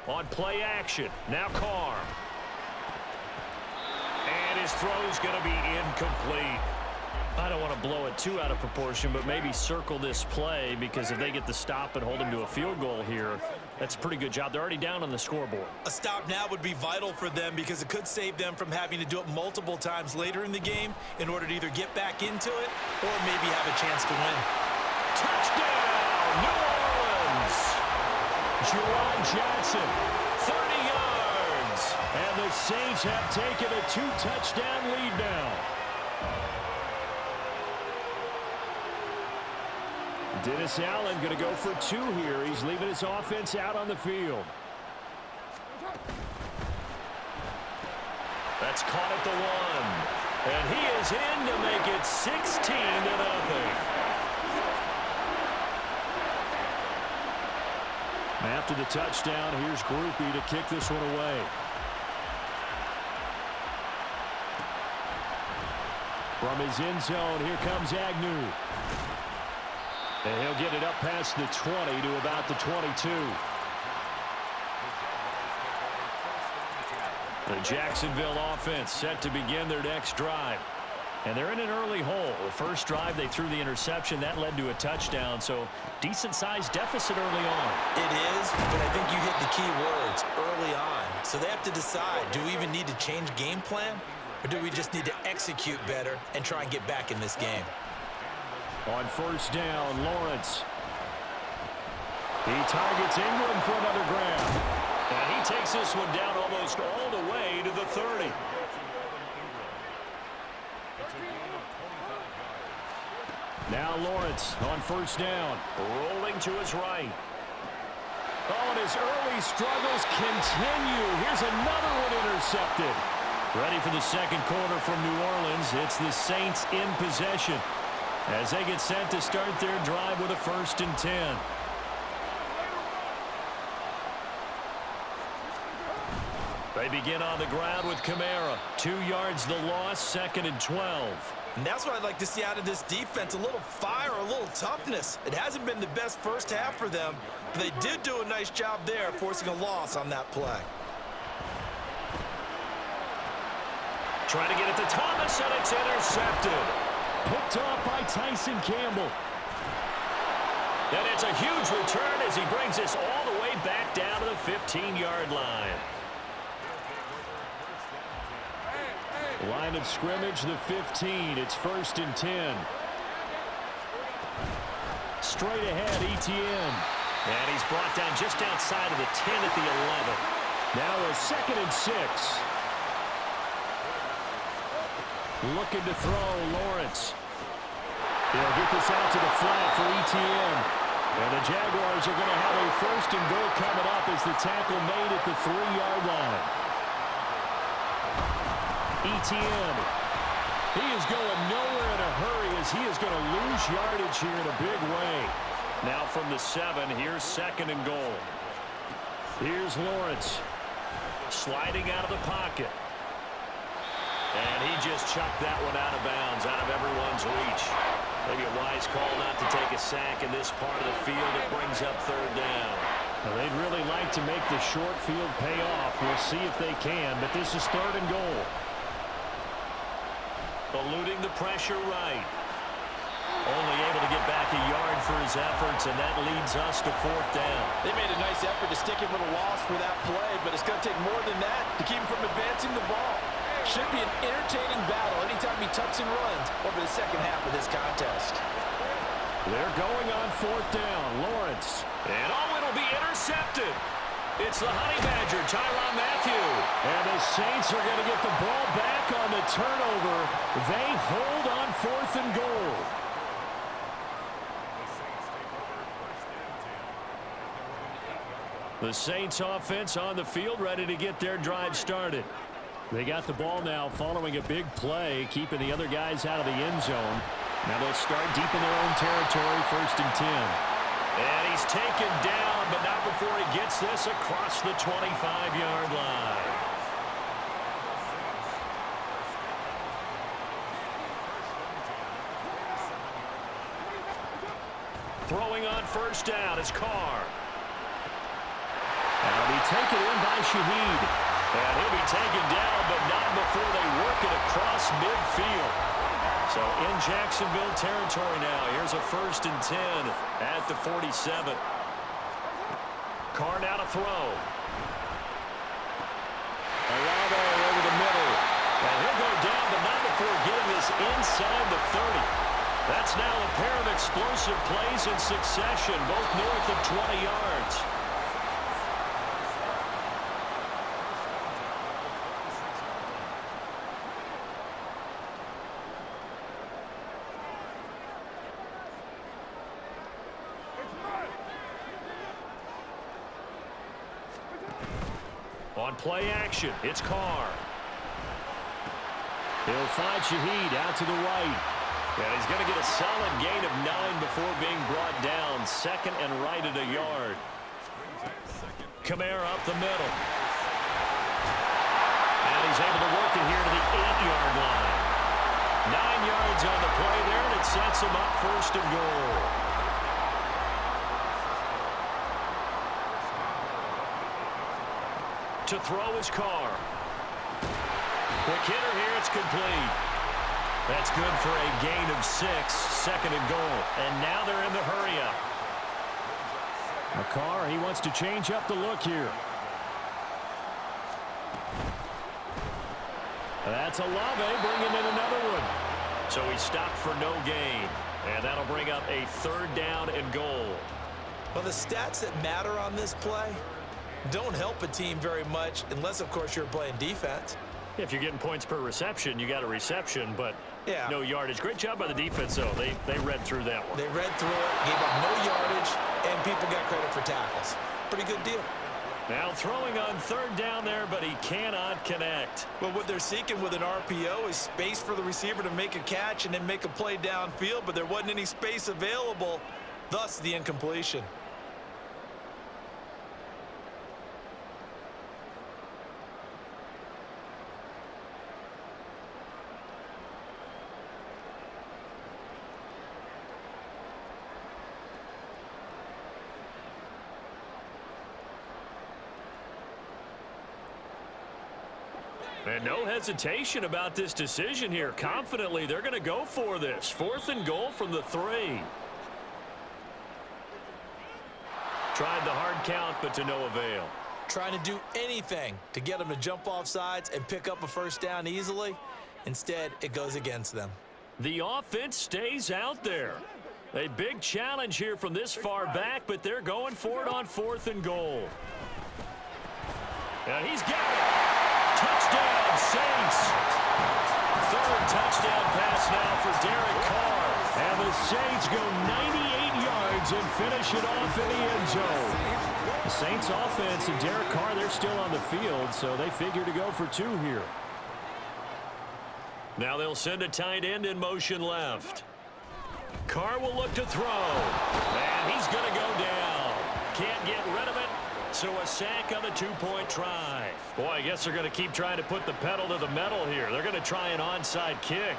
On play action. Now Carr. And his throw's going to be incomplete. I don't want to blow it too out of proportion, but maybe circle this play, because if they get the stop and hold him to a field goal here, that's a pretty good job. They're already down on the scoreboard. A stop now would be vital for them, because it could save them from having to do it multiple times later in the game in order to either get back into it or maybe have a chance to win. Touchdown, New Orleans! Juwan Johnson, 30 yards. And the Saints have taken a 2-touchdown lead now. Dennis Allen going to go for 2 here. He's leaving his offense out on the field. That's caught at the 1. And he is in to make it 16-0. After the touchdown, here's Groupie to kick this one away. From his end zone, here comes Agnew. And he'll get it up past the 20 to about the 22. The Jacksonville offense set to begin their next drive. And they're in an early hole. The first drive, they threw the interception. That led to a touchdown, so decent-sized deficit early on. It is, but I think you hit the key words, early on. So they have to decide, do we even need to change game plan, or do we just need to execute better and try and get back in this game? On first down, Lawrence. He targets Ingram for another grab. And he takes this one down almost all the way to the 30. Now Lawrence on first down, rolling to his right. Oh, and his early struggles continue. Here's another one intercepted. Ready for the second quarter from New Orleans. It's the Saints in possession as they get set to start their drive with a 1st and 10. They begin on the ground with Kamara. 2 yards the loss, 2nd and 12. And that's what I'd like to see out of this defense, a little fire, a little toughness. It hasn't been the best first half for them, but they did do a nice job there, forcing a loss on that play. Trying to get it to Thomas, and it's intercepted. Picked off by Tyson Campbell. And it's a huge return as he brings this all the way back down to the 15-yard line. Line of scrimmage, the 15. It's 1st and 10. Straight ahead, Etienne. And he's brought down just outside of the 10 at the 11. Now a 2nd and 6. Looking to throw, Lawrence. He'll get this out to the flat for Etienne. And the Jaguars are going to have a 1st and goal coming up as the tackle made at the 3-yard line. Etienne. He is going nowhere in a hurry as he is going to lose yardage here in a big way. Now from the 7, here's 2nd and goal. Here's Lawrence. Sliding out of the pocket. And he just chucked that one out of bounds, out of everyone's reach. Maybe a wise call not to take a sack in this part of the field. It brings up 3rd down. Well, they'd really like to make the short field pay off. We'll see if they can, but this is 3rd and goal. Eluding the pressure right. Only able to get back a yard for his efforts, and that leads us to 4th down. They made a nice effort to stick him with a loss for that play, but it's going to take more than that to keep him from advancing the ball. Should be an entertaining battle anytime he tucks and runs over the second half of this contest. They're going on 4th down. Lawrence. And it'll be intercepted. It's the Honey Badger, Tyrann Mathieu. And the Saints are going to get the ball back on the turnover. They hold on 4th and goal. The Saints offense on the field, ready to get their drive started. They got the ball now following a big play, keeping the other guys out of the end zone. Now they'll start deep in their own territory, 1st and 10. And he's taken down, but not before he gets this across the 25-yard line. Throwing on 1st down is Carr. That'll be taken in by Shaheed. And he'll be taken down, but not before they work it across midfield. So in Jacksonville territory now. Here's a 1st and 10 at the 47. Carr now to throw. Olave over the middle. And he'll go down, but not before getting this inside the 30. That's now a pair of explosive plays in succession, both north of 20 yards. On play action, it's Carr. He'll find Shaheed out to the right. And he's going to get a solid gain of 9 before being brought down. 2nd and right at a yard. Kamara up the middle. And he's able to work it here to the 8-yard line. 9 yards on the play there, and it sets him up 1st and goal. To throw his Carr. Quick hitter here, it's complete. That's good for a gain of 6, 2nd and goal. And now they're in the hurry-up. Carr, he wants to change up the look here. That's Olave bringing in another one. So he stopped for no gain. And that'll bring up a 3rd down and goal. Well, the stats that matter on this play don't help a team very much unless, of course, you're playing defense. If you're getting points per reception, you got a reception, but yeah, no yardage. Great job by the defense, though. They read through that one. They read through it, gave up no yardage, and people got credit for tackles. Pretty good deal. Now throwing on 3rd down there, but he cannot connect. Well, what they're seeking with an RPO is space for the receiver to make a catch and then make a play downfield, but there wasn't any space available, thus the incompletion. And no hesitation about this decision here. Confidently, they're going to go for this. 4th and goal from the 3. Tried the hard count, but to no avail. Trying to do anything to get them to jump off sides and pick up a 1st down easily. Instead, it goes against them. The offense stays out there. A big challenge here from this far back, but they're going for it on 4th and goal. And he's got it. Touchdown, Saints. 3rd touchdown pass now for Derek Carr. And the Saints go 98 yards and finish it off in the end zone. The Saints offense and Derek Carr, they're still on the field, so they figure to go for 2 here. Now they'll send a tight end in motion left. Carr will look to throw. And he's going to go down. Can't get rid of it. So a sack on the 2-point try. Boy, I guess they're going to keep trying to put the pedal to the metal here. They're going to try an onside kick.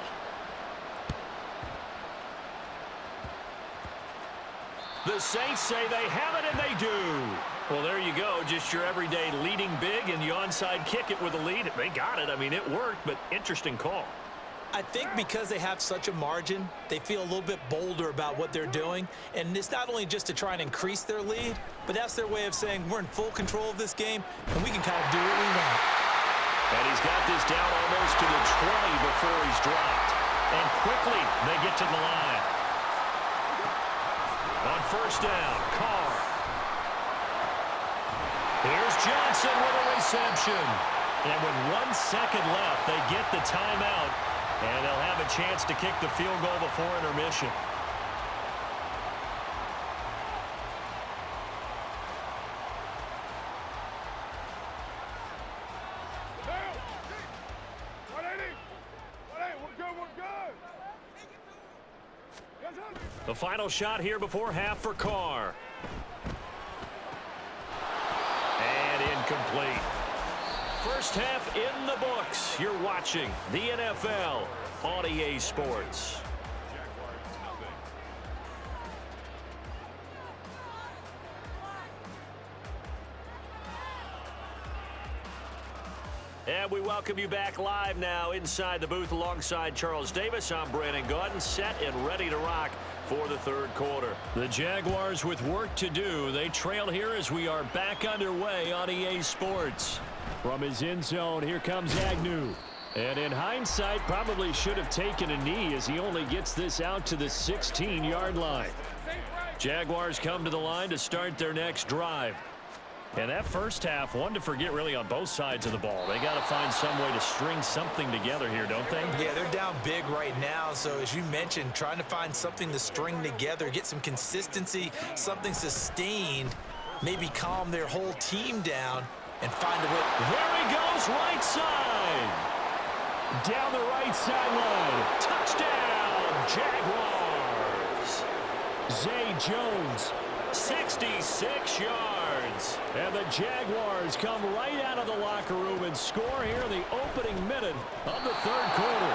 The Saints say they have it, and they do. Well, there you go. Just your everyday leading big, and you onside kick it with a lead. They got it. I mean, it worked, but interesting call. I think because they have such a margin, they feel a little bit bolder about what they're doing. And it's not only just to try and increase their lead, but that's their way of saying we're in full control of this game, and we can kind of do what we want. And he's got this down almost to the 20 before he's dropped. And quickly, they get to the line. On 1st down, Carr. Here's Johnson with a reception. And with 1 second left, they get the timeout. And they'll have a chance to kick the field goal before intermission. The final shot here before half for Carr. And incomplete. First half in the books. You're watching the NFL on EA Sports. And we welcome you back live now inside the booth alongside Charles Davis. I'm Brandon Gaudin, set and ready to rock for the third quarter. The Jaguars with work to do. They trail here as we are back underway on EA Sports. From his end zone, here comes Agnew. And in hindsight, probably should have taken a knee as he only gets this out to the 16-yard line. Jaguars come to the line to start their next drive. And that first half, one to forget really on both sides of the ball. They got to find some way to string something together here, don't they? Yeah, they're down big right now. So as you mentioned, trying to find something to string together, get some consistency, something sustained, maybe calm their whole team down and find a way. There he goes, right side. Down the right sideline. Touchdown, Jaguars. Zay Jones, 66 yards. And the Jaguars come right out of the locker room and score here in the opening minute of the third quarter.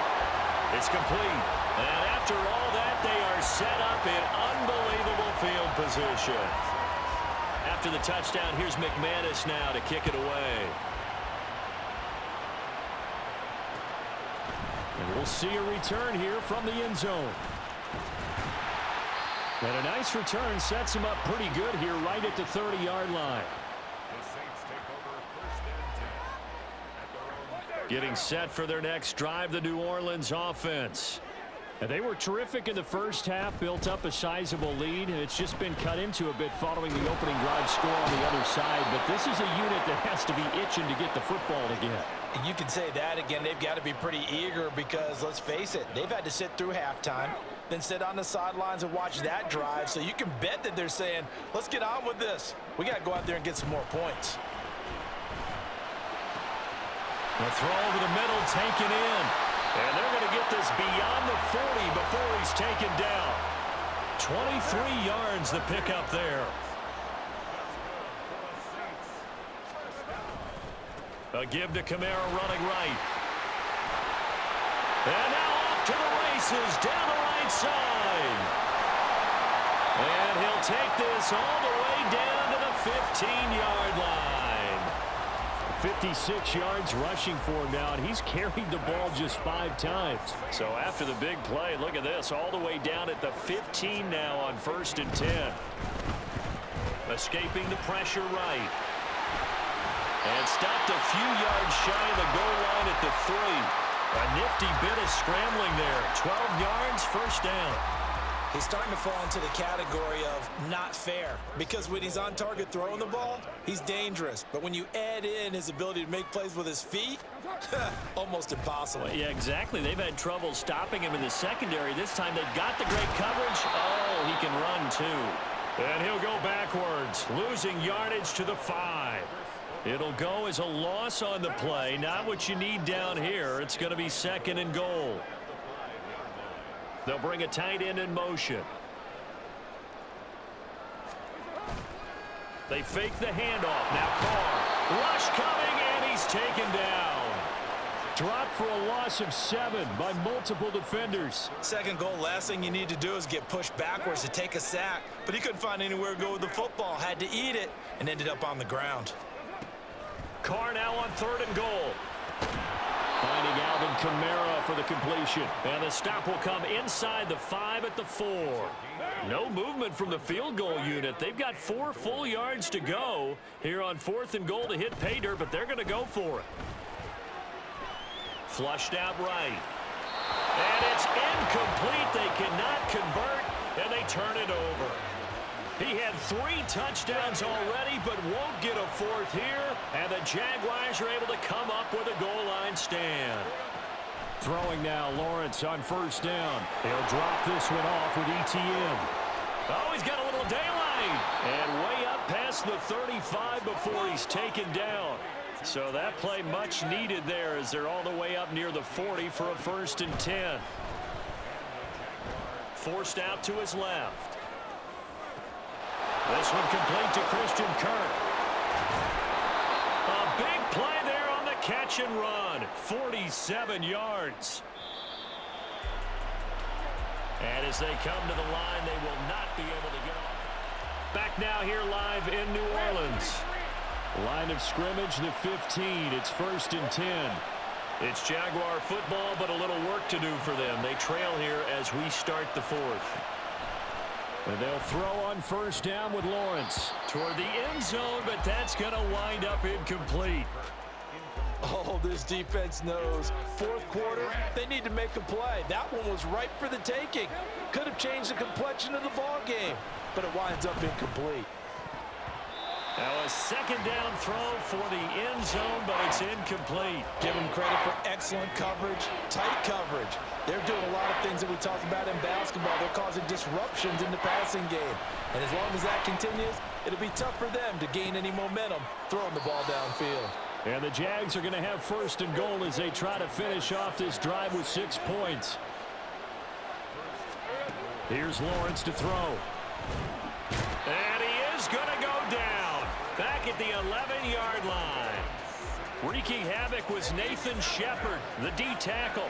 It's complete. And after all that, they are set up in unbelievable field position. After the touchdown, here's McManus now to kick it away. And we'll see a return here from the end zone. And a nice return sets him up pretty good here right at the 30-yard line. Getting set for their next drive, the New Orleans offense. And they were terrific in the first half, built up a sizable lead, and it's just been cut into a bit following the opening drive score on the other side. But this is a unit that has to be itching to get the football again. You can say that again. They've got to be pretty eager because, let's face it, they've had to sit through halftime, then sit on the sidelines and watch that drive. So you can bet that they're saying, let's get on with this. We got to go out there and get some more points. The throw over the middle, taken in. And they're going to get this beyond the 40 before he's taken down. 23 yards the pickup there. A give to Kamara running right. And now off to the races down the right side. And he'll take this all the way down to the 15-yard line. 56 yards rushing for him now, and he's carried the ball just 5 times. So after the big play, look at this, all the way down at the 15 now on 1st and 10. Escaping the pressure right. And stopped a few yards shy of the goal line at the 3. A nifty bit of scrambling there. 12 yards, first down. He's starting to fall into the category of not fair because when he's on target throwing the ball, he's dangerous. But when you add in his ability to make plays with his feet, almost impossible. Yeah, exactly. They've had trouble stopping him in the secondary. This time they've got the great coverage. Oh, he can run too. And he'll go backwards, losing yardage to the 5. It'll go as a loss on the play. Not what you need down here. It's going to be 2nd and goal. They'll bring a tight end in motion. They fake the handoff. Now Carr. Rush coming, and he's taken down. Dropped for a loss of 7 by multiple defenders. 2nd goal, last thing you need to do is get pushed backwards to take a sack. But he couldn't find anywhere to go with the football. Had to eat it and ended up on the ground. Carr now on 3rd and goal. Finding Alvin Kamara for the completion. And the stop will come inside the 5 at the 4. No movement from the field goal unit. They've got 4 full yards to go here on 4th and goal to hit pay dirt, but they're going to go for it. Flushed out right. And it's incomplete. They cannot convert, and they turn it over. He had 3 touchdowns already, but won't get a 4th here. And the Jaguars are able to come up with a goal line stand. Throwing now, Lawrence on 1st down. He'll drop this one off with ETN. Oh, he's got a little daylight. And way up past the 35 before he's taken down. So that play much needed there as they're all the way up near the 40 for a 1st and 10. Forced out to his left. This one complete to Christian Kirk. A big play there on the catch and run. 47 yards. And as they come to the line, they will not be able to get off. Back now here live in New Orleans. Line of scrimmage, the 15. It's 1st and 10. It's Jaguar football, but a little work to do for them. They trail here as we start the 4th. And they'll throw on 1st down with Lawrence. Toward the end zone, but that's going to wind up incomplete. Oh, this defense knows. 4th quarter, they need to make a play. That one was ripe for the taking. Could have changed the complexion of the ball game, but it winds up incomplete. Now a 2nd down throw for the end zone, but it's incomplete. Give them credit for excellent coverage, tight coverage. They're doing a lot of things that we talk about in basketball. They're causing disruptions in the passing game. And as long as that continues, it'll be tough for them to gain any momentum throwing the ball downfield. And the Jags are going to have 1st and goal as they try to finish off this drive with 6 points. Here's Lawrence to throw. And he is going to go down. Back at the 11-yard line. Wreaking havoc was Nathan Shepard, the D tackle.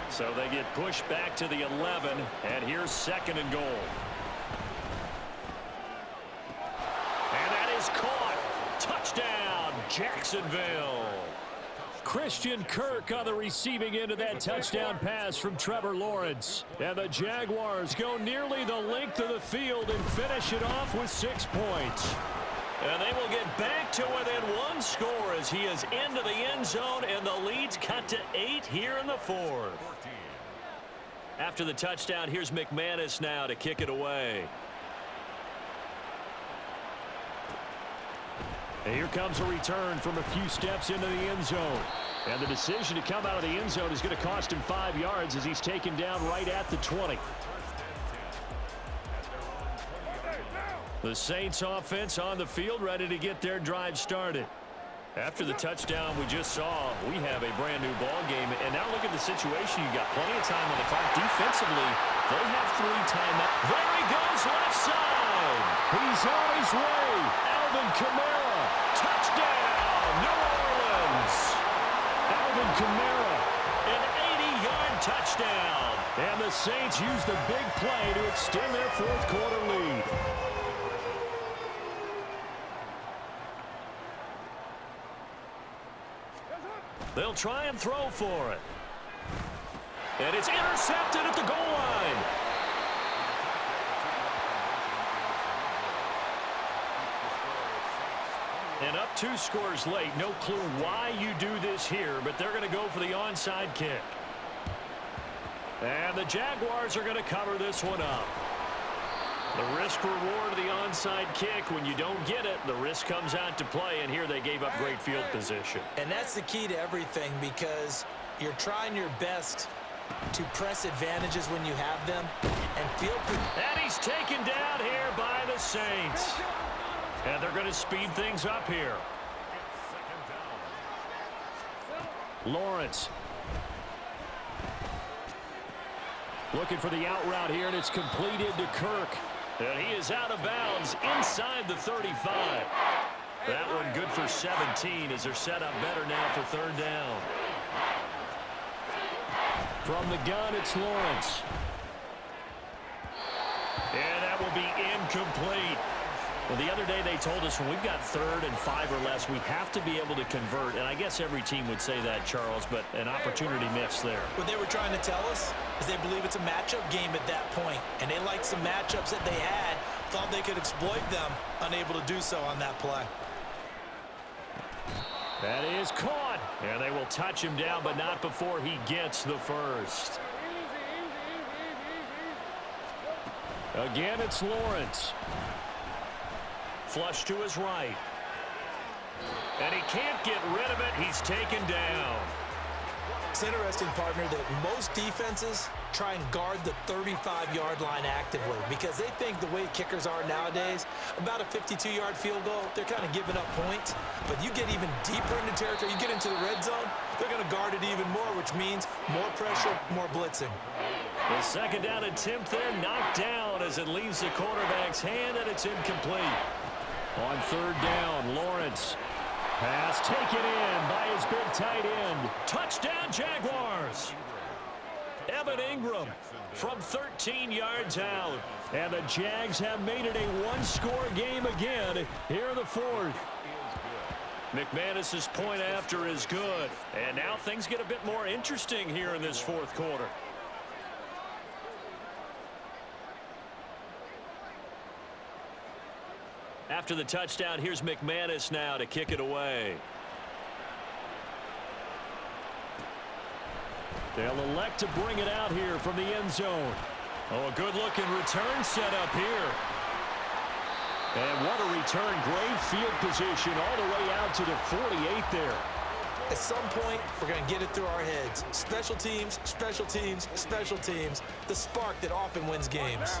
So they get pushed back to the 11, and here's 2nd and goal. And that is caught. Touchdown, Jacksonville. Christian Kirk on the receiving end of that touchdown pass from Trevor Lawrence. And the Jaguars go nearly the length of the field and finish it off with 6 points. And they will get back to within 1 score as he is into the end zone, and the lead's cut to 8 here in the 4th. After the touchdown, here's McManus now to kick it away. And here comes a return from a few steps into the end zone. And the decision to come out of the end zone is going to cost him 5 yards as he's taken down right at the 20. The Saints offense on the field, ready to get their drive started. After the touchdown we just saw, we have a brand new ball game. And now look at the situation. You got plenty of time on the clock. Defensively, they have 3 timeouts. There he goes, left side. He's on his way. Alvin Kamara, touchdown, New Orleans. Alvin Kamara, an 80-yard touchdown. And the Saints use the big play to extend their 4th quarter lead. They'll try and throw for it. And it's intercepted at the goal line. And up 2 scores late. No clue why you do this here, but they're going to go for the onside kick. And the Jaguars are going to cover this one up. The risk-reward of the onside kick, when you don't get it, the risk comes out to play, and here they gave up great field position. And that's the key to everything, because you're trying your best to press advantages when you have them and field. And he's taken down here by the Saints. And they're going to speed things up here. Lawrence. Looking for the out route here, and it's completed to Kirk. And he is out of bounds inside the 35. That one good for 17 as they're set up better now for 3rd down. From the gun, it's Lawrence. And that will be incomplete. Well, the other day they told us when we've got 3rd and 5 or less, we have to be able to convert. And I guess every team would say that, Charles, but an opportunity missed there. What they were trying to tell us is they believe it's a matchup game at that point. And they liked some matchups that they had, thought they could exploit them, unable to do so on that play. That is caught. And they will touch him down, but not before he gets the 1st. Again, it's Lawrence. Flush to his right. And he can't get rid of it. He's taken down. It's interesting, partner, that most defenses try and guard the 35-yard line actively because they think the way kickers are nowadays, about a 52-yard field goal, they're kind of giving up points. But you get even deeper into territory, you get into the red zone, they're going to guard it even more, which means more pressure, more blitzing. The 2nd down attempt there knocked down as it leaves the quarterback's hand, and it's incomplete. On 3rd down, Lawrence. Pass taken in by his big tight end. Touchdown, Jaguars. Evan Ingram from 13 yards out. And the Jags have made it a 1-score game again here in the 4th. McManus's point after is good. And now things get a bit more interesting here in this fourth quarter. After the touchdown, here's McManus now to kick it away. They'll elect to bring it out here from the end zone. Oh, a good-looking return set up here. And what a return. Great field position all the way out to the 48 there. At some point, we're going to get it through our heads. Special teams, special teams, special teams. The spark that often wins games.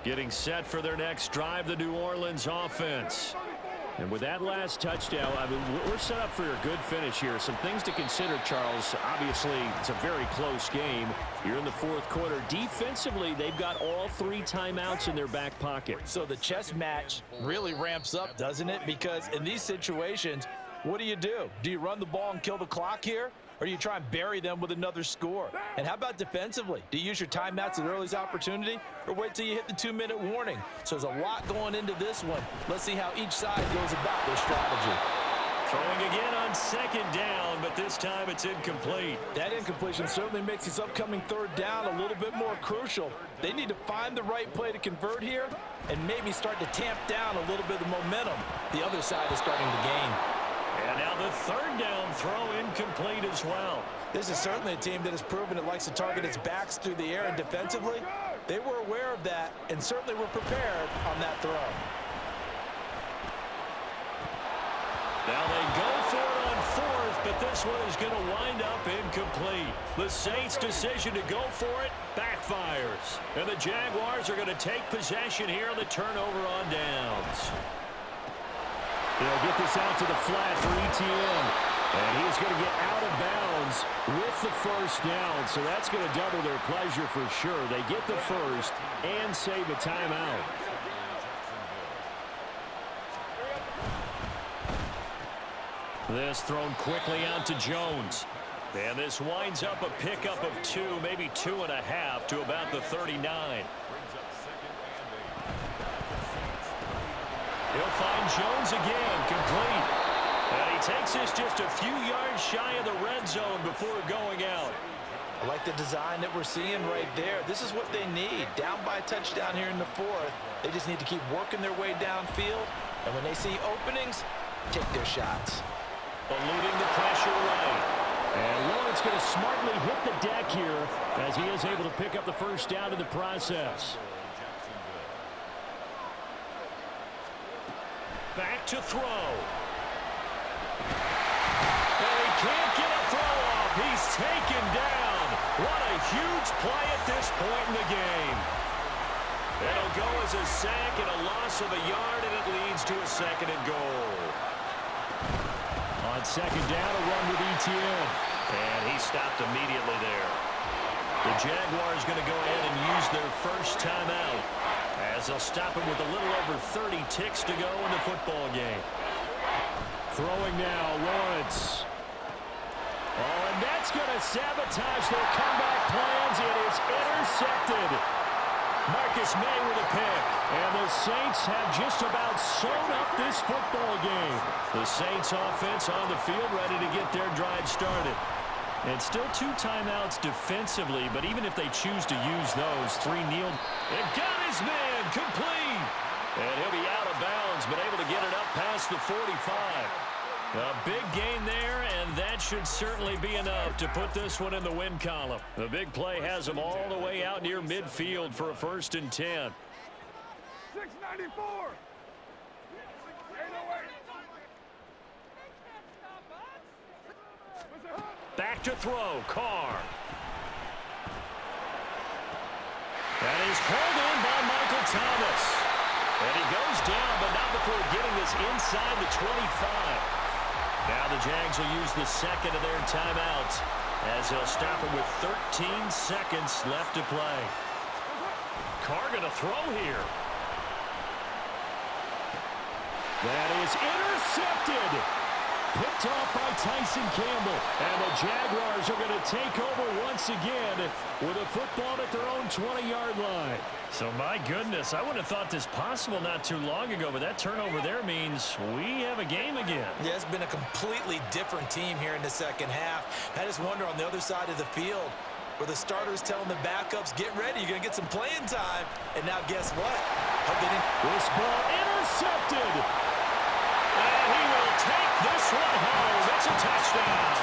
Getting set for their next drive, the New Orleans offense. And with that last touchdown, I mean, we're set up for a good finish here. Some things to consider, Charles. Obviously, it's a very close game. You're in the fourth quarter. Defensively, they've got all 3 timeouts in their back pocket. So the chess match really ramps up, doesn't it? Because in these situations, what do? Do you run the ball and kill the clock here? Or do you try and bury them with another score? And how about defensively? Do you use your timeouts at earliest opportunity or wait till you hit the 2-minute warning? So there's a lot going into this one. Let's see how each side goes about their strategy. Throwing again on second down, but this time it's incomplete. That incompletion certainly makes this upcoming third down a little bit more crucial. They need to find the right play to convert here and maybe start to tamp down a little bit of the momentum the other side is starting to gain. And now the third down throw incomplete as well. This is certainly a team that has proven it likes to target its backs through the air, and defensively, they were aware of that and certainly were prepared on that throw. Now they go for it on fourth, but this one is going to wind up incomplete. The Saints' decision to go for it backfires. And the Jaguars are going to take possession here on the turnover on downs. They'll get this out to the flat for ETN. And he's going to get out of bounds with the first down. So that's going to double their pleasure for sure. They get the first and save a timeout. This thrown quickly out to Jones. And this winds up a pickup of 2, maybe 2.5 to about the 39. He'll find Jones again, complete. And he takes this just a few yards shy of the red zone before going out. I like the design that we're seeing right there. This is what they need. Down by a touchdown here in the fourth. They just need to keep working their way downfield. And when they see openings, take their shots. Eluding the pressure right. And Lawrence going to smartly hit the deck here as he is able to pick up the first down in the process. Back to throw. And he can't get a throw off. He's taken down. What a huge play at this point in the game. It'll go as a sack and a loss of a yard, and it leads to a 2nd and goal. On second down, a run with ETN. And he stopped immediately there. The Jaguars going to go ahead and use their first timeout, as they'll stop him with a little over 30 ticks to go in the football game. Throwing now, Lawrence. Oh, and that's going to sabotage their comeback plans. It is intercepted. Marcus May with a pick. And the Saints have just about sewn up this football game. The Saints offense on the field ready to get their drive started. And still 2 timeouts defensively, but even if they choose to use those, 3 kneeled. And got his man complete. And he'll be out of bounds, but able to get it up past the 45. A big gain there, and that should certainly be enough to put this one in the win column. The big play has them all the way out near midfield for a 1st and 10. 694. Back to throw, Carr. That is called in by Michael Thomas. And he goes down, but not before getting this inside the 25. Now the Jags will use the 2nd of their timeouts as they'll stop him with 13 seconds left to play. Carr going to throw here. That is intercepted. Picked off by Tyson Campbell. And the Jaguars are going to take over once again with a football at their own 20-yard line. So, my goodness, I wouldn't have thought this possible not too long ago, but that turnover there means we have a game again. Yeah, it's been a completely different team here in the second half. I just wonder on the other side of the field where the starters telling the backups, get ready, you're going to get some playing time. And now guess what? This ball intercepted. And he will take this one home. It's a touchdown.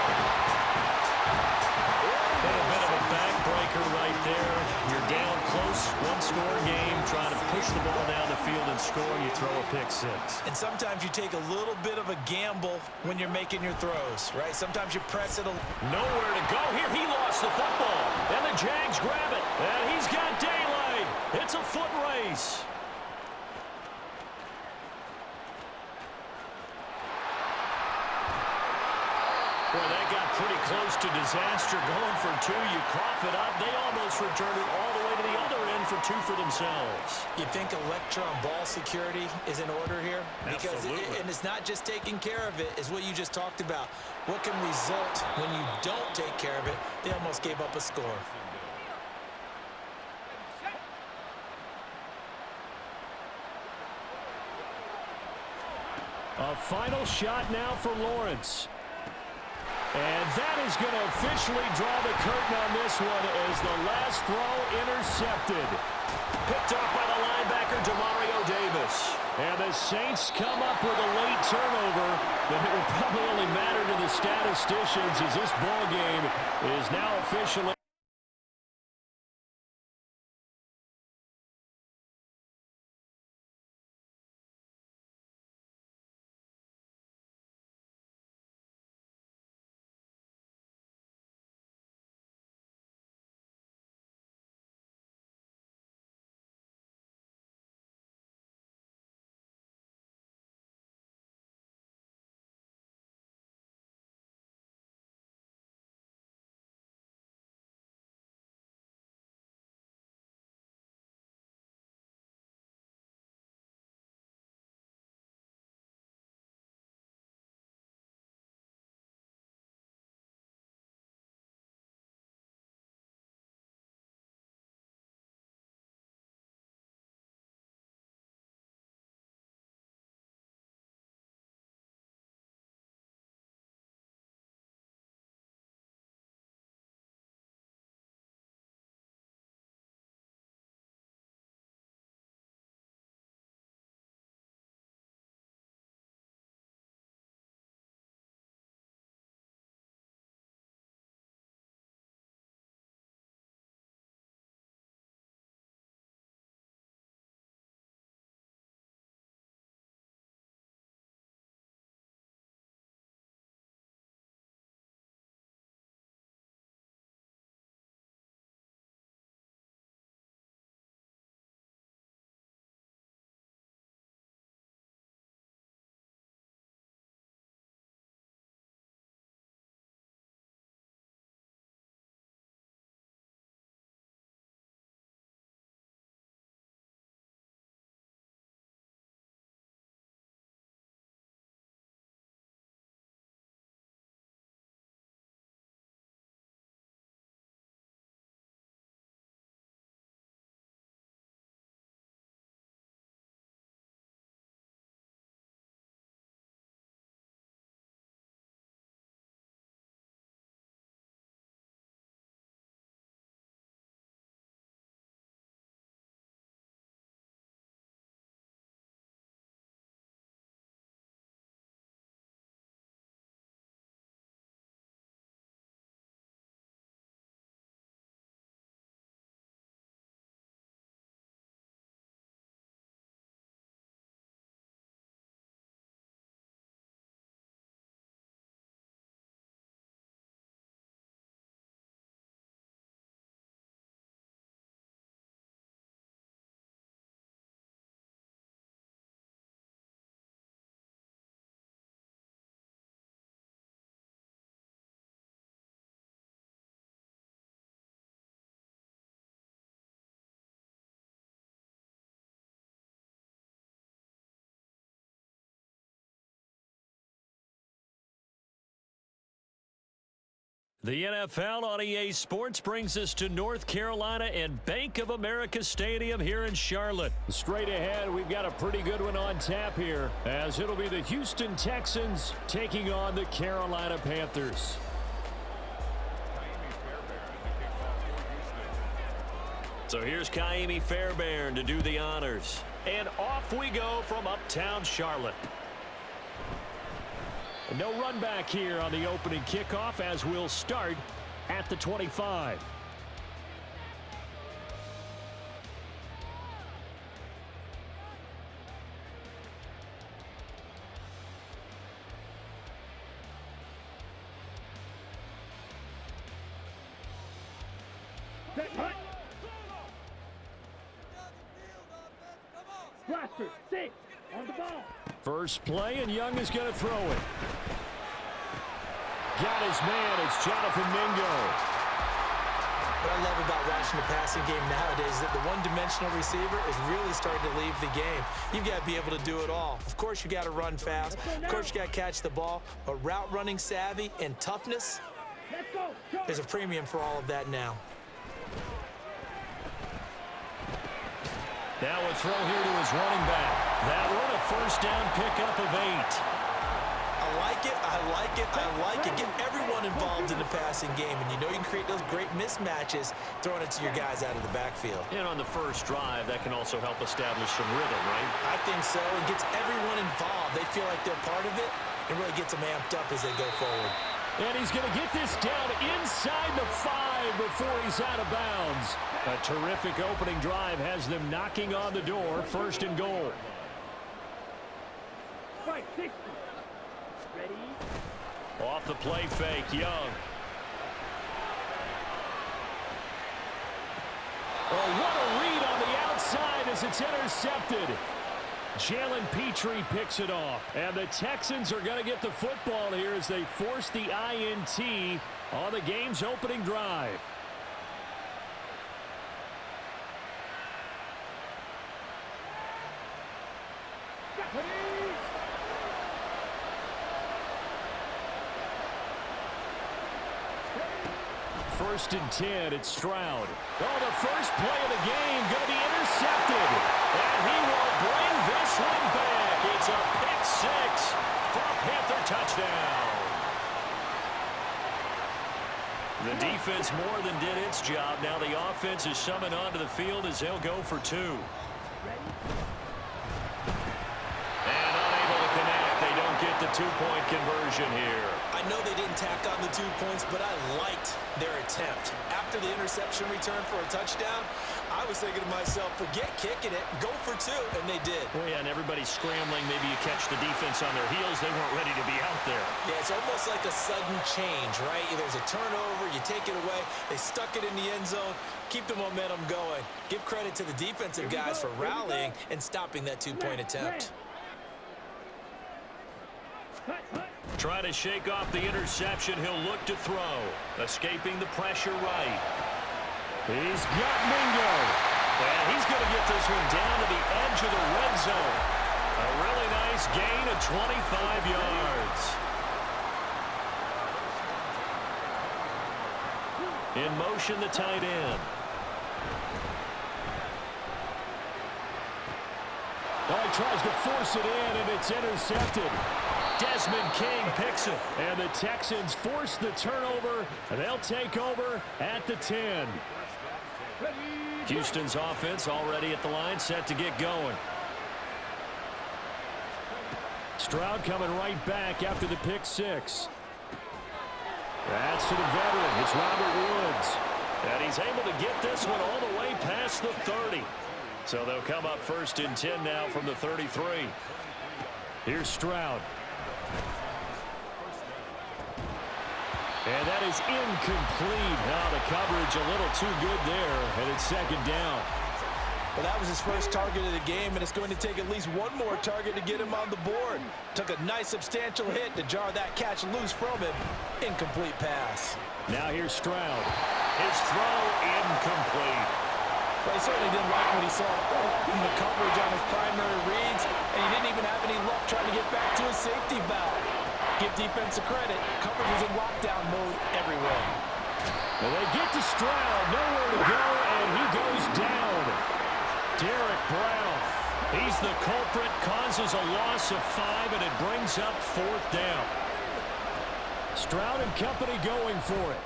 A bit of a backbreaker right there. You're down close, one-score game, trying to push the ball down the field and score. You throw a pick six. And sometimes you take a little bit of a gamble when you're making your throws, right? Sometimes you press it. Nowhere to go here. He lost the football. And the Jags grab it. And he's got daylight. It's a foot race. Boy, that got pretty close to disaster. Going for two, you cough it up. They almost returned it all the way to the other end for two for themselves. You think electron ball security is in order here? Because and it's not just taking care of it, it's what you just talked about. What can result when you don't take care of it? They almost gave up a score. A final shot now for Lawrence. And that is going to officially draw the curtain on this one as the last throw intercepted. Picked off by the linebacker, Demario Davis. And the Saints come up with a late turnover, but it will probably only matter to the statisticians as this ball game is now officially The NFL on EA Sports brings us to North Carolina and Bank of America Stadium here in Charlotte. Straight ahead, we've got a pretty good one on tap here, as it'll be the Houston Texans taking on the Carolina Panthers. So here's Kaimi Fairbairn to do the honors. And off we go from uptown Charlotte. No run back here on the opening kickoff as we'll start at the 25. Blaster, 6, on the ball. First play, and Young is going to throw it. Got his man. It's Jonathan Mingo. What I love about watching the passing game nowadays is that the one-dimensional receiver is really starting to leave the game. You've got to be able to do it all. Of course, you got to run fast. Of course, you got to catch the ball. But route running savvy and toughness, there's a premium for all of that now. Now a throw here to his running back. That one, a first down pickup of 8. I like it, I like it, I like it. Get everyone involved in the passing game, and you know you can create those great mismatches throwing it to your guys out of the backfield. And on the first drive, that can also help establish some rhythm, right? I think so. It gets everyone involved. They feel like they're part of it, and really gets them amped up as they go forward. And he's going to get this down inside the 5 before he's out of bounds. A terrific opening drive has them knocking on the door, first and goal. Fight, 60. Ready? Off the play fake, Young. Oh, what a read on the outside as it's intercepted. Jalen Petrie picks it off. And the Texans are going to get the football here as they force the INT on the game's opening drive. First and 10, it's Stroud. Oh, the first play of the game going to be intercepted. And he will bring this one back. It's a pick 6 for a Panther touchdown. The defense more than did its job. Now the offense is summoned onto the field as they'll go for 2. And unable to connect. They don't get the 2-point conversion here. I know they didn't tack on the 2 points, but I liked their attempt. After the interception return for a touchdown, I was thinking to myself, forget kicking it, go for 2, and they did. Well, yeah, and everybody's scrambling. Maybe you catch the defense on their heels. They weren't ready to be out there. Yeah, it's almost like a sudden change, right? There's a turnover, you take it away, they stuck it in the end zone, keep the momentum going. Give credit to the defensive guys for rallying and stopping that 2-point attempt. Trying to shake off the interception. He'll look to throw. Escaping the pressure right. He's got Mingo. And he's going to get this one down to the edge of the red zone. A really nice gain of 25 yards. In motion, the tight end. Oh, he tries to force it in, and it's intercepted. Desmond King picks it. And the Texans force the turnover, and they'll take over at the 10. Houston's offense already at the line, set to get going. Stroud coming right back after the pick 6. That's to the veteran. It's Robert Woods. And he's able to get this one all the way past the 30. So they'll come up first and 10 now from the 33. Here's Stroud. And that is incomplete. Now the coverage a little too good there, and it's second down. Well, that was his first target of the game, and it's going to take at least one more target to get him on the board. Took a nice substantial hit to jar that catch loose from him. Incomplete pass. Now here's Stroud. His throw incomplete. Well, he certainly didn't like what he saw from the coverage on his primary reads, and he didn't even have any luck trying to get back to his safety valve. Give defensive credit. Coverage was in lockdown mode everywhere. And they get to Stroud, nowhere to go, and he goes down. Derek Brown, he's the culprit, causes a loss of 5, and it brings up 4th down. Stroud and company going for it.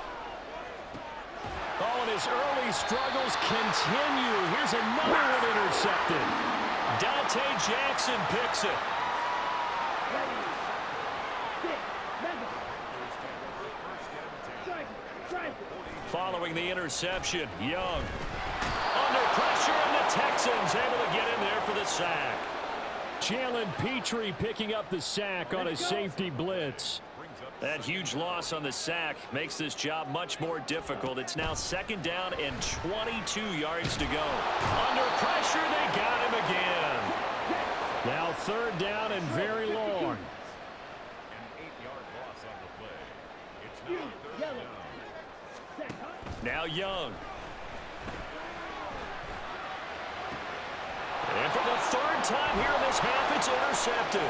Oh, and his early struggles continue. Here's another one intercepted. Dante Jackson picks it. Following the interception, Young under pressure, and the Texans able to get in there for the sack. Jalen Petrie picking up the sack on a safety blitz. That huge loss on the sack makes this job much more difficult. It's now 2nd down and 22 yards to go. Under pressure, they got him again. Now 3rd down and very long. Now Young. And for the 3rd time here in this half, it's intercepted.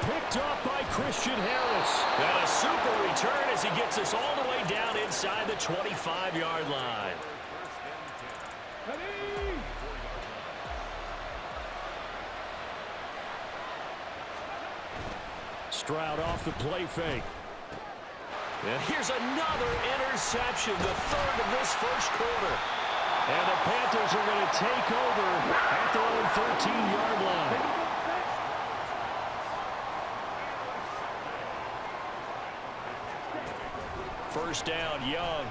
Picked off by Christian Harris. And a super return as he gets us all the way down inside the 25-yard line. Stroud off the play fake. And here's another interception, the 3rd of this first quarter. And the Panthers are going to take over at their own 13-yard line. First down, Young.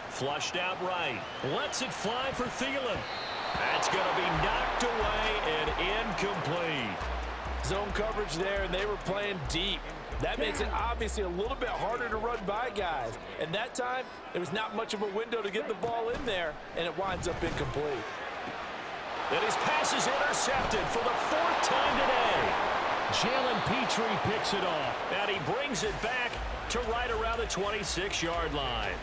Flushed out right. Lets it fly for Thielen. That's going to be knocked away and incomplete. Zone coverage there, and they were playing deep. That makes it obviously a little bit harder to run by guys. And that time, there was not much of a window to get the ball in there, and it winds up incomplete. And his pass is intercepted for the 4th time today. Jalen Petrie picks it off, and he brings it back to right around the 26-yard line.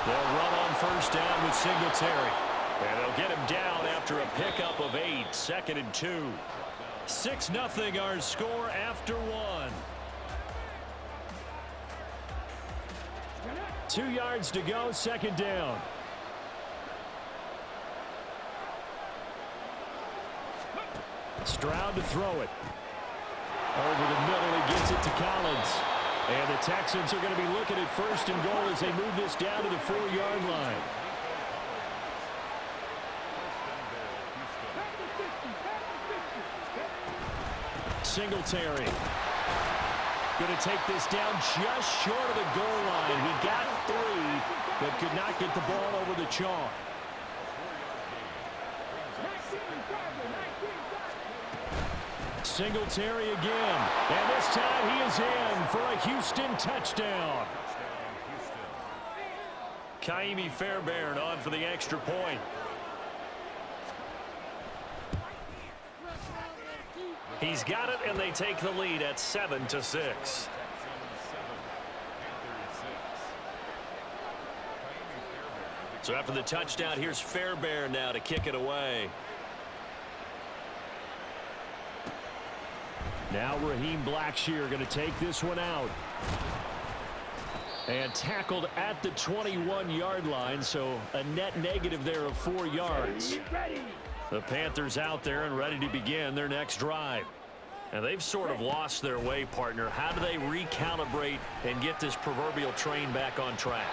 They'll run on first down with Singletary. And they'll get him down after a pickup of 8, 2nd and 2. 6-0 our score after 1. 2 yards to go, 2nd down. Stroud to throw it. Over the middle, he gets it to Collins. And the Texans are going to be looking at 1st and goal as they move this down to the 4-yard line. Singletary. Going to take this down just short of the goal line. He got 3, but could not get the ball over the chalk. Singletary again. And this time he is in for a Houston touchdown. Kaimi Fairbairn on for the extra point. He's got it, and they take the lead at 7-6. So after the touchdown, here's Fairbairn now to kick it away. Now Raheem Blackshear going to take this one out. And tackled at the 21-yard line, so a net negative there of 4 yards. The Panthers out there and ready to begin their next drive. And they've sort of lost their way, partner. How do they recalibrate and get this proverbial train back on track?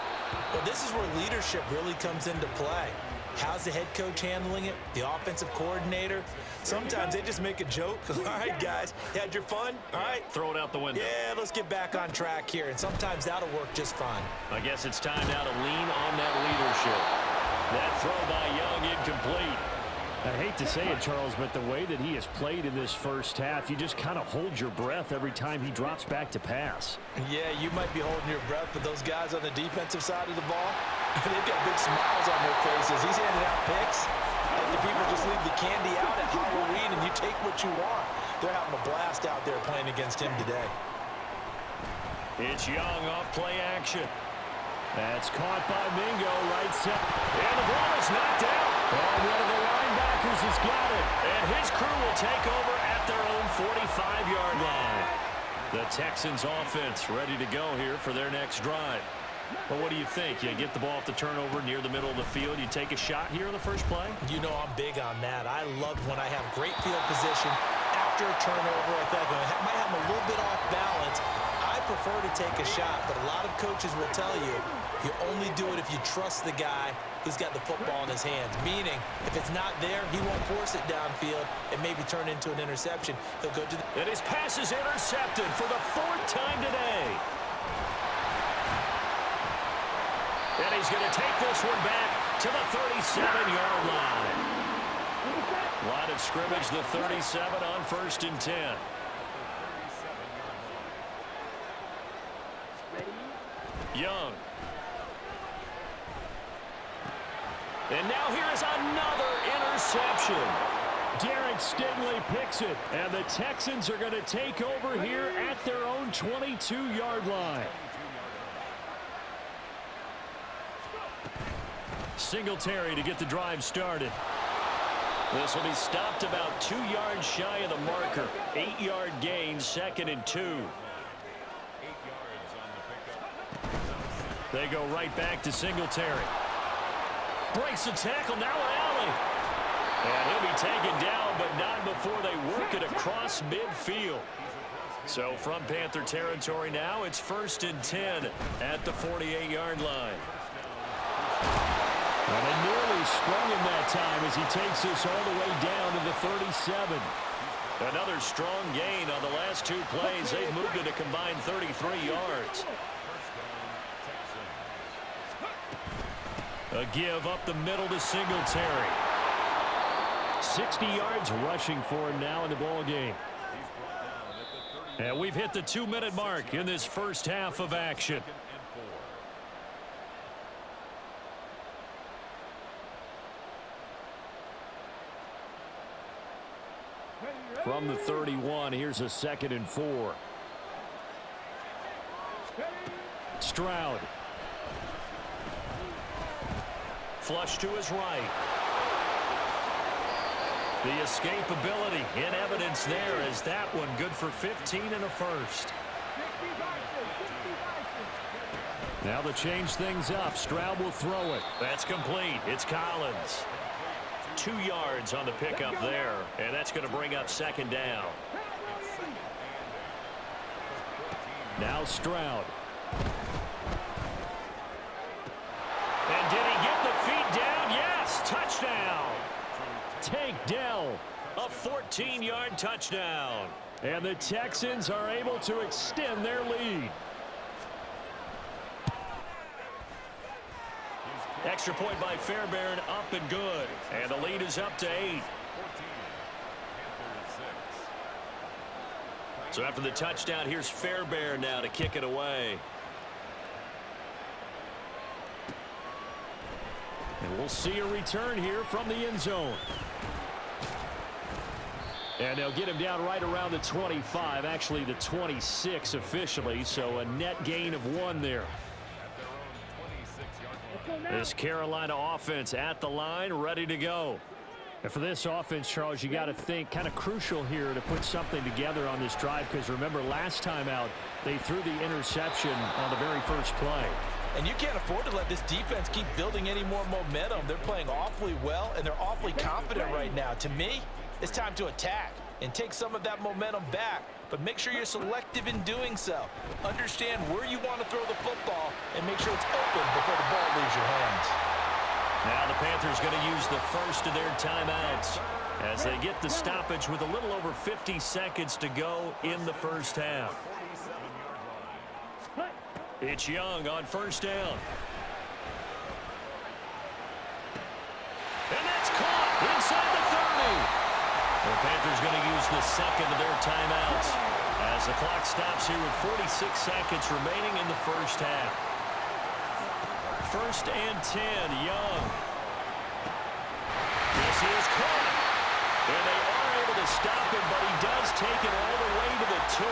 Well, this is where leadership really comes into play. How's the head coach handling it? The offensive coordinator? Sometimes they just make a joke. All right, guys, you had your fun? All right. Throw it out the window. Yeah, let's get back on track here. And sometimes that'll work just fine. I guess it's time now to lean on that leadership. That throw by Young incomplete. I hate to say it, Charles, but the way that he has played in this first half, you just kind of hold your breath every time he drops back to pass. Yeah, you might be holding your breath, but those guys on the defensive side of the ball, they've got big smiles on their faces. He's handing out picks. Like the people just leave the candy out at Halloween, and you take what you want. They're having a blast out there playing against him today. It's Young off play action. That's caught by Mingo, right side. And the ball is knocked out. And one of the linebackers has got it. And his crew will take over at their own 45-yard line. The Texans offense ready to go here for their next drive. Well, what do you think? You get the ball off the turnover near the middle of the field. You take a shot here in the first play? You know I'm big on that. I love when I have great field position after a turnover like that. I might have them a little bit off balance. I prefer to take a shot, but a lot of coaches will tell you, you only do it if you trust the guy who's got the football in his hands. Meaning, if it's not there, he won't force it downfield and maybe turn into an interception. He'll go to the... And his pass is intercepted for the 4th time today. And he's going to take this one back to the 37-yard line. Line of scrimmage, the 37 on 1st and 10. Young. And now here is another interception. Derek Stingley picks it. And the Texans are going to take over here at their own 22-yard line. Singletary to get the drive started. This will be stopped about 2 yards shy of the marker. 8-yard gain, 2nd and 2. They go right back to Singletary. Breaks the tackle, now an alley. And he'll be taken down, but not before they work it across midfield. So from Panther territory now, it's 1st and 10 at the 48-yard line. Well, they nearly sprung him that time as he takes this all the way down to the 37. Another strong gain on the last 2 plays. They've moved it a combined 33 yards. A give up the middle to Singletary. 60 yards rushing for him now in the ball game. And we've hit the 2-minute mark in this first half of action. From the 31, here's a 2nd and 4. Stroud. Flush to his right. The escapability in evidence there as that one good for 15 and a first. Now to change things up, Stroud will throw it. That's complete. It's Collins. 2 yards on the pickup there, and that's going to bring up 2nd down. Now Stroud. And did he get the feet down? Yes, touchdown. Tank Dell, a 14-yard touchdown. And the Texans are able to extend their lead. Extra point by Fairbairn, up and good. And the lead is up to 8. So after the touchdown, here's Fairbairn now to kick it away. And we'll see a return here from the end zone. And they'll get him down right around the 25, actually the 26 officially, so a net gain of 1 there. This Carolina offense at the line, ready to go. And for this offense, Charles, you got to think kind of crucial here to put something together on this drive, because remember last time out they threw the interception on the very first play. And you can't afford to let this defense keep building any more momentum. They're playing awfully well, and they're awfully confident right now. To me, it's time to attack and take some of that momentum back. But make sure you're selective in doing so. Understand where you want to throw the football and make sure it's open before the ball leaves your hands. Now the Panthers going to use the first of their timeouts as they get the stoppage with a little over 50 seconds to go in the first half. It's Young on 1st down. And that's caught inside the 30. The Panthers going to use the second of their timeouts as the clock stops here with 46 seconds remaining in the first half. 1st and 10, Young. This is caught. And they are able to stop him, but he does take it all the way to the 2.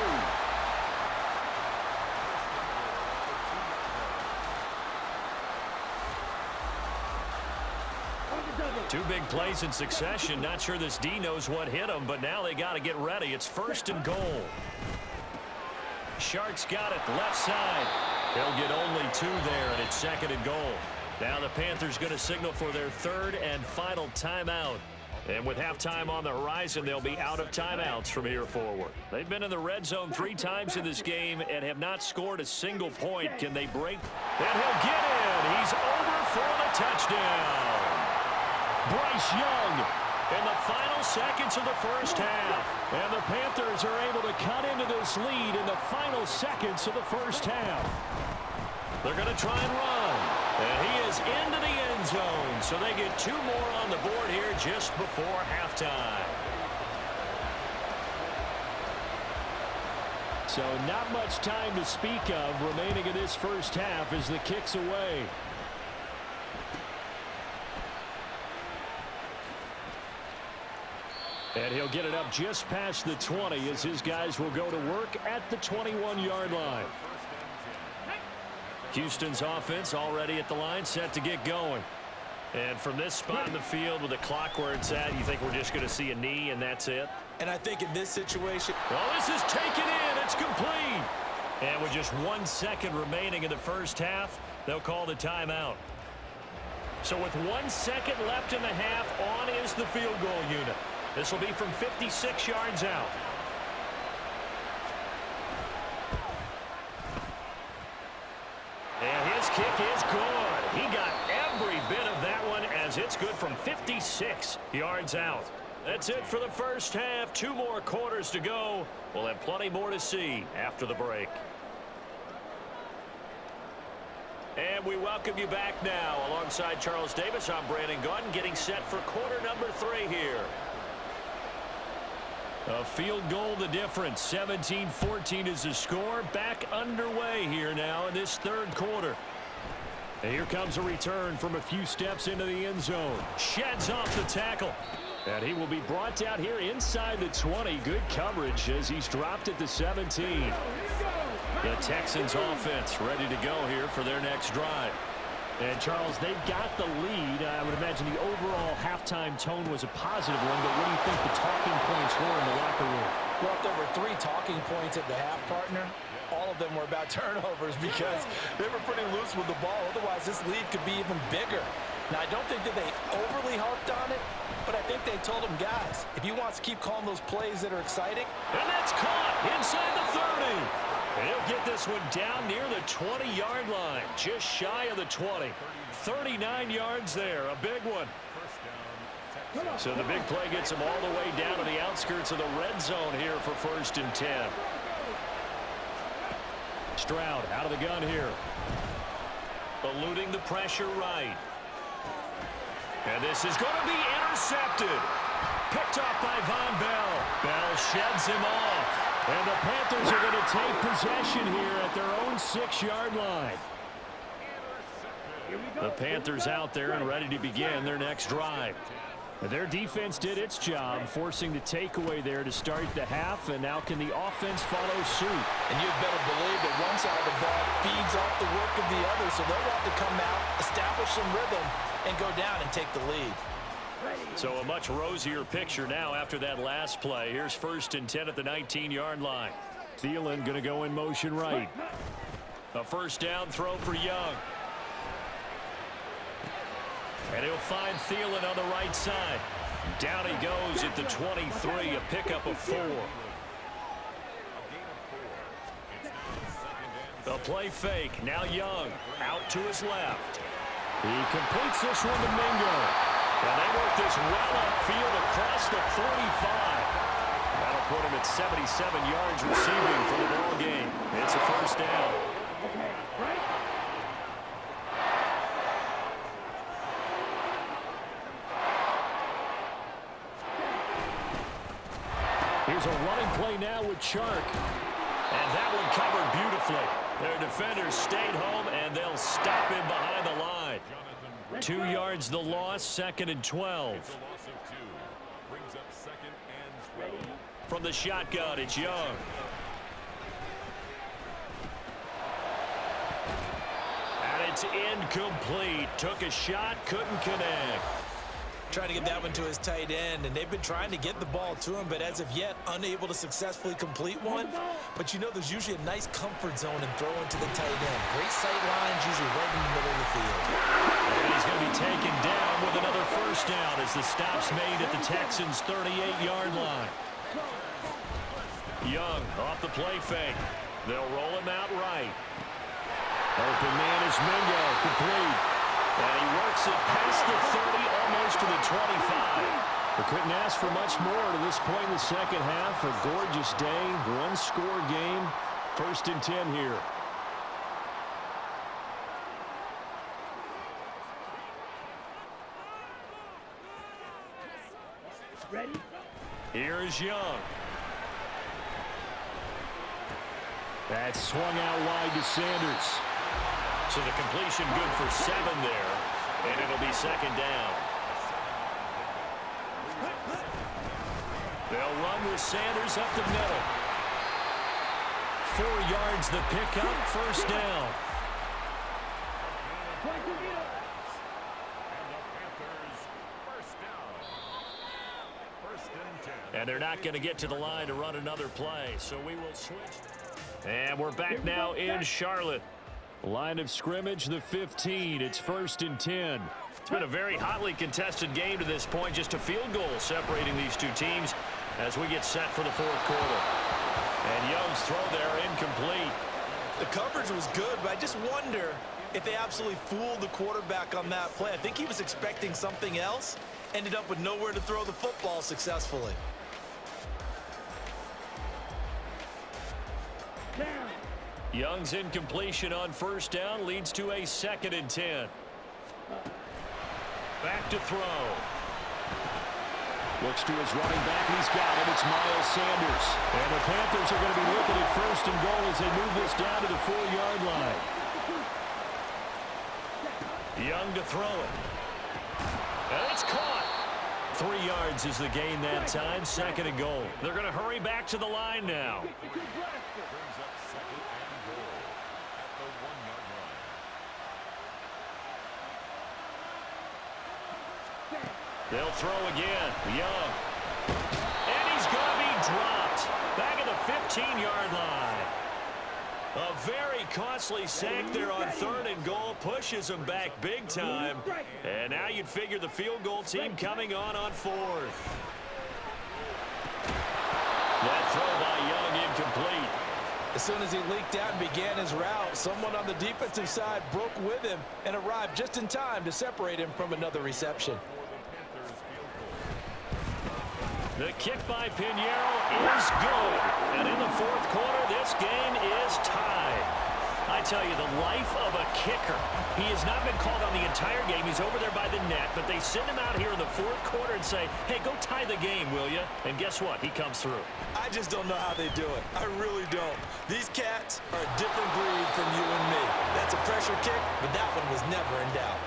Two big plays in succession. Not sure this D knows what hit him, but now they got to get ready. It's first and goal. Sharks got it left side. They'll get only 2 there, and it's second and goal. Now the Panthers going to signal for their third and final timeout. And with halftime on the horizon, they'll be out of timeouts from here forward. They've been in the red zone 3 times in this game and have not scored a single point. Can they break? And he'll get in. He's over for the touchdown. Bryce Young in the final seconds of the first half. And the Panthers are able to cut into this lead in the final seconds of the first half. They're going to try and run. And he is into the end zone. So they get 2 more on the board here just before halftime. So not much time to speak of remaining in this first half as the kick's away. And he'll get it up just past the 20 as his guys will go to work at the 21-yard line. Houston's offense already at the line, set to get going. And from this spot in the field with the clock where it's at, you think we're just going to see a knee and that's it? And I think in this situation... Well, this is taken in. It's complete. And with just 1 second remaining in the first half, they'll call the timeout. So with 1 second left in the half, on is the field goal unit. This will be from 56 yards out. And his kick is good. He got every bit of that one as it's good from 56 yards out. That's it for the first half. 2 more quarters to go. We'll have plenty more to see after the break. And we welcome you back now. Alongside Charles Davis, I'm Brandon Gaudin, getting set for quarter number 3 here. A field goal the difference. 17-14 is the score. Back underway here now in this third quarter. And here comes a return from a few steps into the end zone. Sheds off the tackle. And he will be brought down here inside the 20. Good coverage as he's dropped at the 17. The Texans offense ready to go here for their next drive. And, Charles, they've got the lead. I would imagine the overall halftime tone was a positive one, but what do you think the talking points were in the locker room? Well, if there were 3 talking points at the half, partner, all of them were about turnovers because they were pretty loose with the ball. Otherwise, this lead could be even bigger. Now, I don't think that they overly harped on it, but I think they told them, guys, if you want to keep calling those plays that are exciting. And that's caught inside the 30. And he'll get this one down near the 20-yard line, just shy of the 20. 39 yards there, a big one. So the big play gets him all the way down to the outskirts of the red zone here for first and 10. Stroud out of the gun here. Eluding the pressure right. And this is going to be intercepted. Picked off by Von Bell. Bell sheds him off. And the Panthers are going to take possession here at their own 6-yard line. The Panthers out there and ready to begin their next drive. Their defense did its job, forcing the takeaway there to start the half, and now can the offense follow suit? And you'd better believe that one side of the ball feeds off the work of the other, so they'll have to come out, establish some rhythm, and go down and take the lead. So a much rosier picture now after that last play. Here's first and 10 at the 19-yard line. Thielen going to go in motion right. A first down throw for Young. And he'll find Thielen on the right side. Down he goes at the 23, a pickup of 4. A play fake. Now Young out to his left. He completes this one to Mingo. And they work this well upfield across the 45. That'll put him at 77 yards receiving for the ball game. It's a first down. Here's a running play now with Chark. And that one covered beautifully. Their defenders stayed home, and they'll stop him behind the line. 2 yards the loss, second and 12. From the shotgun, it's Young. And it's incomplete. Took a shot, couldn't connect. trying to get that one to his tight end, and they've been trying to get the ball to him, but as of yet, unable to successfully complete one. But you know there's usually a nice comfort zone in throwing to the tight end. Great sight lines, usually right in the middle of the field. And he's going to be taken down with another first down as the stop's made at the Texans' 38-yard line. Young off the play fake. They'll roll him out right. Open man is Mingo, complete. And he works it past the 30, almost to the 25. They couldn't ask for much more to this point in the second half. A gorgeous day, one-score game. 1st and 10 here. Ready? Here's Young. That's swung out wide to Sanders. So the completion good for 7 there, and it'll be 2nd down. They'll run with Sanders up the middle. 4 yards the pickup, 1st down. And they're not going to get to the line to run another play, so we will switch. And we're back now in Charlotte. Line of scrimmage, the 15. It's 1st and 10. It's been a very hotly contested game to this point. Just a field goal separating these two teams as we get set for the 4th quarter. And Young's throw there incomplete. The coverage was good, but I just wonder if they absolutely fooled the quarterback on that play. I think he was expecting something else. Ended up with nowhere to throw the football successfully. Young's incompletion on 1st down leads to a 2nd and 10. Back to throw. Looks to his running back, and he's got him. It's Miles Sanders. And the Panthers are going to be looking at 1st and goal as they move this down to the 4-yard line. Young to throw it. And it's caught. 3 yards is the gain that time. 2nd and goal. They're going to hurry back to the line now. They'll throw again. Young. And he's going to be dropped. Back at the 15-yard line. A very costly sack there on 3rd and goal. Pushes him back big time. And now you'd figure the field goal team coming on 4th. That throw by Young incomplete. As soon as he leaked out and began his route, someone on the defensive side broke with him and arrived just in time to separate him from another reception. The kick by Pinheiro is good. And in the 4th quarter, this game is tied. I tell you, the life of a kicker. He has not been called on the entire game. He's over there by the net, but they send him out here in the 4th quarter and say, hey, go tie the game, will you? And guess what? He comes through. I just don't know how they do it. I really don't. These cats are a different breed from you and me. That's a pressure kick, but that one was never in doubt.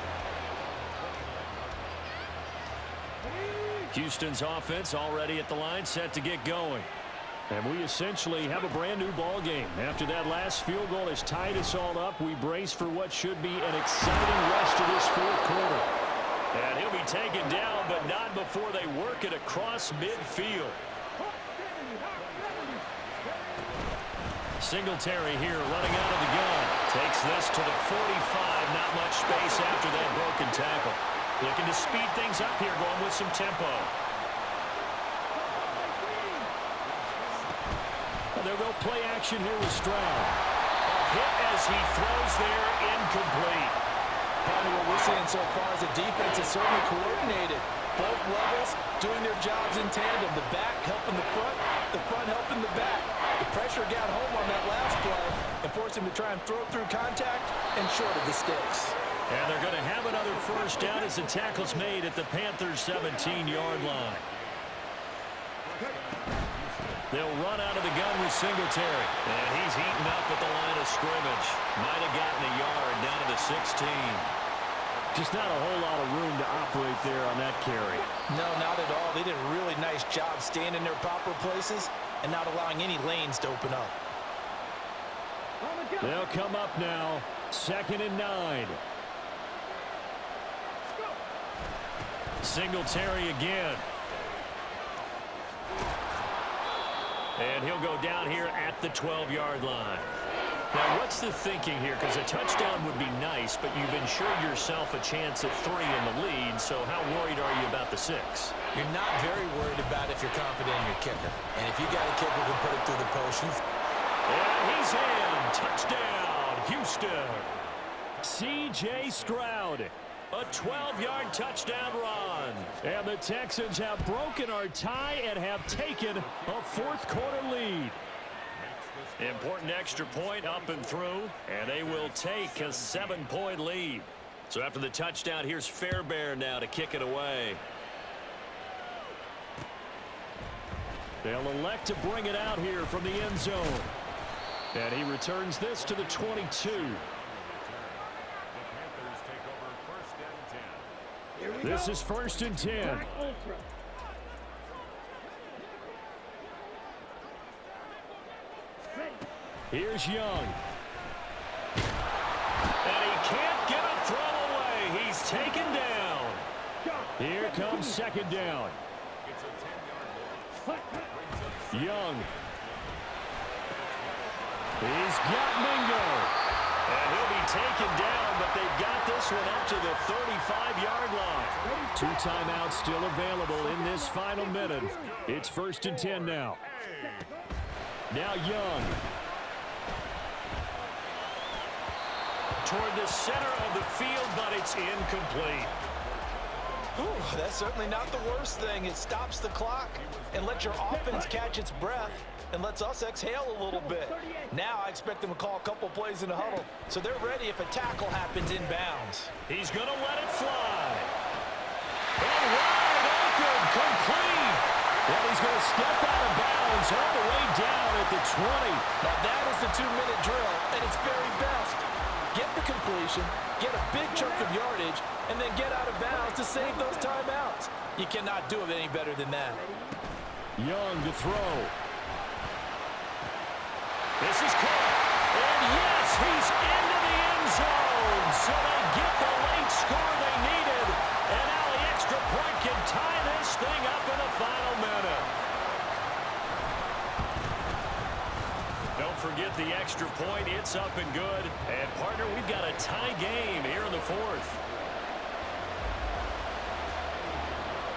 Houston's offense already at the line, set to get going. And we essentially have a brand-new ball game. After that last field goal has tied us all up, we brace for what should be an exciting rest of this 4th quarter. And he'll be taken down, but not before they work it across midfield. Singletary here running out of the gun. Takes this to the 45. Not much space after that broken tackle. Looking to speed things up here, going with some tempo. They'll go play action here with Stroud. A hit as he throws there, incomplete. Probably what we're seeing so far is the defense is certainly coordinated. Both levels doing their jobs in tandem. The back helping the front helping the back. The pressure got home on that last play and forced him to try and throw through contact and short of the sticks. And they're going to have another first down as the tackle's made at the Panthers' 17-yard line. They'll run out of the gun with Singletary. And he's heating up at the line of scrimmage. Might have gotten a yard down to the 16. Just not a whole lot of room to operate there on that carry. No, not at all. They did a really nice job staying in their proper places and not allowing any lanes to open up. They'll come up now. 2nd and 9. Singletary again. And he'll go down here at the 12-yard line. Now, what's the thinking here? Because a touchdown would be nice, but you've ensured yourself a chance at 3 in the lead, so how worried are you about the 6? You're not very worried about if you're confident in your kicker. And if you got a kicker who can put it through the post, and he's in. Touchdown, Houston. C.J. Stroud. A 12-yard touchdown run. And the Texans have broken our tie and have taken a fourth-quarter lead. Important extra point up and through, and they will take a 7-point lead. So after the touchdown, here's Fairbairn now to kick it away. They'll elect to bring it out here from the end zone. And he returns this to the 22. This is 1st and 10. Here's Young. And he can't get a throw away. He's taken down. Here comes 2nd down. Young. He's got Mingo. And he'll be taken down, but they've got this one up to the 35-yard line. 2 timeouts still available in this final minute. It's 1st and 10 now. Now Young. Toward the center of the field, but it's incomplete. Whew, that's certainly not the worst thing. It stops the clock and lets your offense catch its breath and lets us exhale a little bit. Now I expect them to call a couple plays in the huddle, so they're ready if a tackle happens inbounds. He's going to let it fly. And wide open, complete. And he's going to step out of bounds all the way down at the 20. Now that is the 2-minute drill at its very best. Get the completion, get a big chunk of yardage, and then get out of bounds to save those timeouts. You cannot do it any better than that. Young to throw. This is caught. And yes, he's into the end zone. So they get the late score they needed. And now the extra point can tie this thing up in the final minute. Don't forget the extra point. It's up and good. And, partner, we've got a tie game here in the 4th.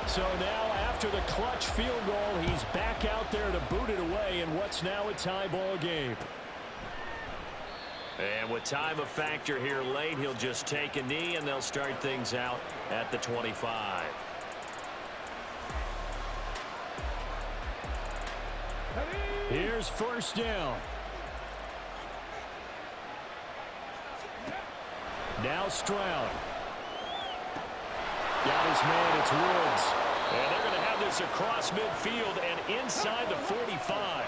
So now after the clutch field goal, he's back out there to boot it away in what's now a tie ball game. And with time a factor here late, he'll just take a knee, and they'll start things out at the 25. Here's 1st down. Now Stroud. Got his man, it's Woods. And they're going to have this across midfield and inside the 45.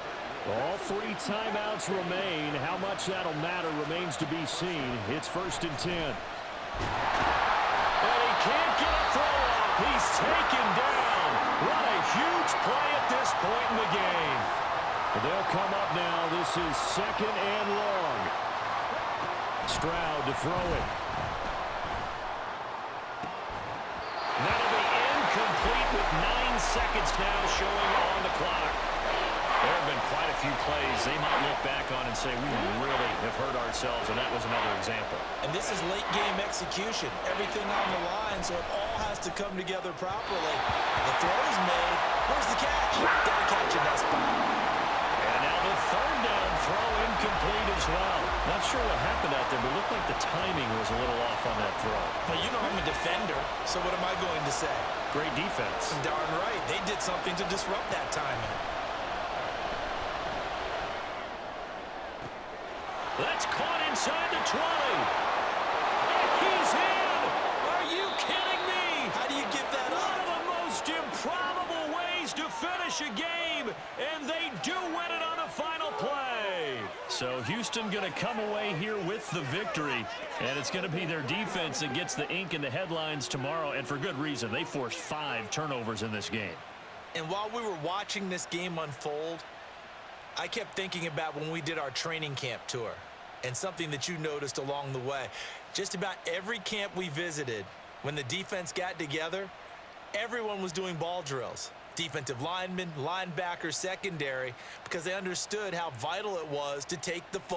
All 3 timeouts remain. How much that'll matter remains to be seen. It's 1st and 10. And he can't get a throw off. He's taken down. What a huge play at this point in the game. They'll come up now. This is 2nd and long. Stroud to throw it. That'll be incomplete with 9 seconds now showing on the clock. There have been quite a few plays they might look back on and say, we really have hurt ourselves, and that was another example. and this is late game execution. Everything on the line, so it all has to come together properly. The throw is made. Where's the catch? Got to catch in that spot. And now the 3rd down throw incomplete as well. Not sure what happened out there, but it looked like the timing was a little off on that throw. Well, you know I'm a defender, so what am I going to say? Great defense. Darn right. They did something to disrupt that timing. That's caught inside the 20. And he's in. Are you kidding me? How do you give that One up? of the most improbable ways to finish a game, and they do win it on the final play. So Houston going to come away here with the victory, and it's going to be their defense that gets the ink in the headlines tomorrow, and for good reason. They forced 5 turnovers in this game. And while we were watching this game unfold, I kept thinking about when we did our training camp tour and something that you noticed along the way. Just about every camp we visited, when the defense got together, Everyone was doing ball drills. Defensive linemen, linebackers, secondary, because they understood how vital it was to take the